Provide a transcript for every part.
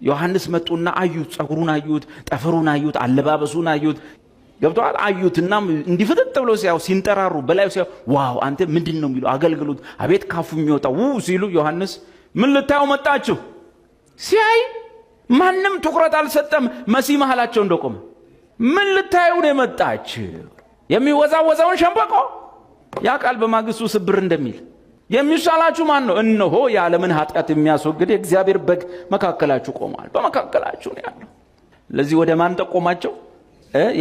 ዮሐንስ መጡና አዩት፣ ጸጉሩን አዩት፣ ጠፈሩን አዩት፣ አለባበሱን አዩት። ገብቷል? አዩትና እንዲፍጥጥ ብሎ ሲያው ሲንጠራሩ በላዩ ሲያው ዋው አንተ ምንድነው የሚሉ አገልግሎት አቤት ካፉ የሚወጣው ሲሉ ዮሐንስ ምን ልታዩ መጣችሁ ሲያይ ማንም ትኩረት አልሰጠም። መሲህ መሐላቸው እንደቆመ ምን ልታዩ ነው የመጣችሁ? የሚወዛወዛውን ሸምበቆ ያ ቃል በማግስቱ ስብር እንደሚል የሚሻላችሁ ማን ነው? እነሆ የዓለምን ኃጢአት የሚያስወግድ የእግዚአብሔር በግ መካከላችሁ ቆሟል። በመካከላችሁ ነው ያለው። ለዚህ ወደ ማን ጠቆማቸው?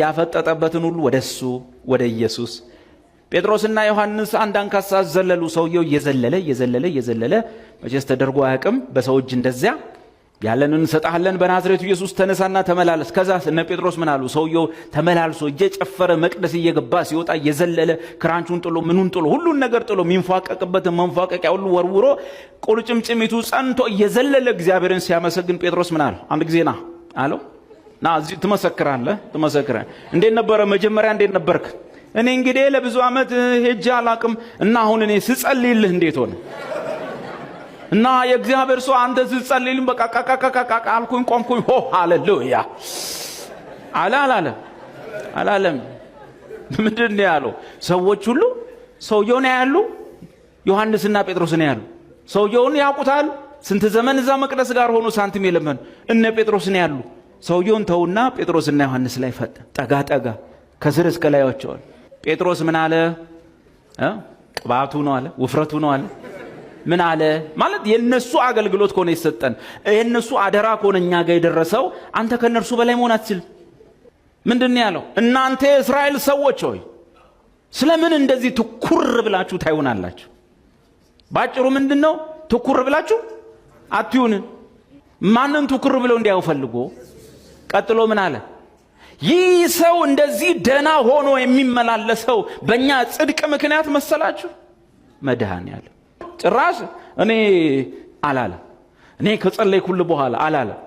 ያፈጠጠበትን ሁሉ ወደሱ ወደ ኢየሱስ። ጴጥሮስና ዮሐንስ አንድ አንካሳ ዘለሉ። ሰውየው እየዘለለ መቼስ ተደርጎ አያውቅም በሰው እጅ እንደዚያ። ያለንን እንሰጣለን በናዝሬቱ ኢየሱስ ተነሳና ተመላለስ። ከዛ እነ ጴጥሮስ ምን አሉ? ሰውየው ተመላልሶ እየጨፈረ መቅደስ እየገባ ሲወጣ እየዘለለ ክራንቹን ጥሎ ምኑን ጥሎ ሁሉን ነገር ጥሎ ሚንፏቀቅበትን መንፏቀቂያ ሁሉ ወርውሮ ቁርጭምጭሚቱ ጸንቶ እየዘለለ እግዚአብሔርን ሲያመሰግን ጴጥሮስ ምን አለ? አንድ ጊዜ ና አለው። ና እዚህ ትመሰክራለህ። እንዴት ነበረ መጀመሪያ? እንዴት ነበርክ? እኔ እንግዲህ ለብዙ ዓመት ሄጄ አላቅም እና አሁን እኔ ስጸልይልህ እንዴት ሆነ እና የእግዚአብሔር ሰው አንተ ስትጸልይልኝ በቃ ቃቃቃቃ አልኩኝ፣ ቆምኩኝ። ሆ ሃሌሉያ አላለም። ምንድን ነው ያለው? ሰዎች ሁሉ ሰውየውን ያያሉ፣ ዮሐንስና ጴጥሮስን ያያሉ። ሰውየውን ያውቁታል። ስንት ዘመን እዛ መቅደስ ጋር ሆኖ ሳንቲም የለመኑ እነ ጴጥሮስን ያያሉ። ሰውየውን ተውና ጴጥሮስና ዮሐንስ ላይ ጠጋ ከስር እስከ ላያቸዋል። ጴጥሮስ ምን አለ? ቅባቱ ነው አለ፣ ውፍረቱ ነው አለ። ምን አለ ማለት የነሱ አገልግሎት ከሆነ ይሰጠን፣ የነሱ አደራ ከሆነ እኛ ጋር የደረሰው አንተ ከነርሱ በላይ መሆን አትችልም። ምንድነው ያለው? እናንተ የእስራኤል ሰዎች ሆይ ስለምን እንደዚህ ትኩር ብላችሁ ታዩናላችሁ? ባጭሩ ምንድነው ትኩር ብላችሁ አትዩን? ማንን ትኩር ብለው እንዲያው ፈልጎ ቀጥሎ ምን አለ? ይህ ሰው እንደዚህ ደና ሆኖ የሚመላለሰው በእኛ ጽድቅ ምክንያት መሰላችሁ? መድኃኔዓለም ጭራሽ እኔ አላለም። እኔ ከጸለይኩል በኋላ አላለም።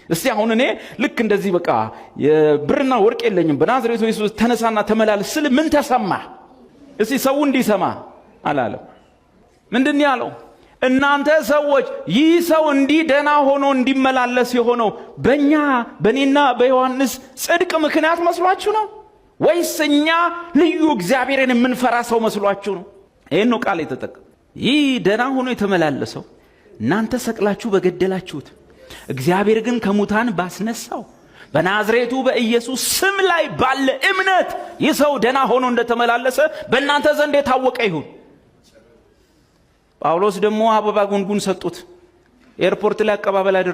እስቲ አሁን እኔ ልክ እንደዚህ በቃ የብርና ወርቅ የለኝም በናዝሬቱ ኢየሱስ ተነሳና ተመላለስ ስል ምን ተሰማ? እስቲ ሰው እንዲሰማ አላለም። ምንድን ያለው? እናንተ ሰዎች ይህ ሰው እንዲህ ደና ሆኖ እንዲመላለስ የሆነው በእኔና በዮሐንስ ጽድቅ ምክንያት መስሏችሁ ነው ወይስ እኛ ልዩ እግዚአብሔርን የምንፈራ ሰው መስሏችሁ ነው? ይሄን ነው ቃል የተጠቀመው። ይህ ደና ሆኖ የተመላለሰው እናንተ ሰቅላችሁ በገደላችሁት እግዚአብሔር ግን ከሙታን ባስነሳው በናዝሬቱ በኢየሱስ ስም ላይ ባለ እምነት ይህ ሰው ደና ሆኖ እንደተመላለሰ በእናንተ ዘንድ የታወቀ ይሁን። ጳውሎስ ደግሞ አበባ ጉንጉን ሰጡት። ኤርፖርት ላይ አቀባበል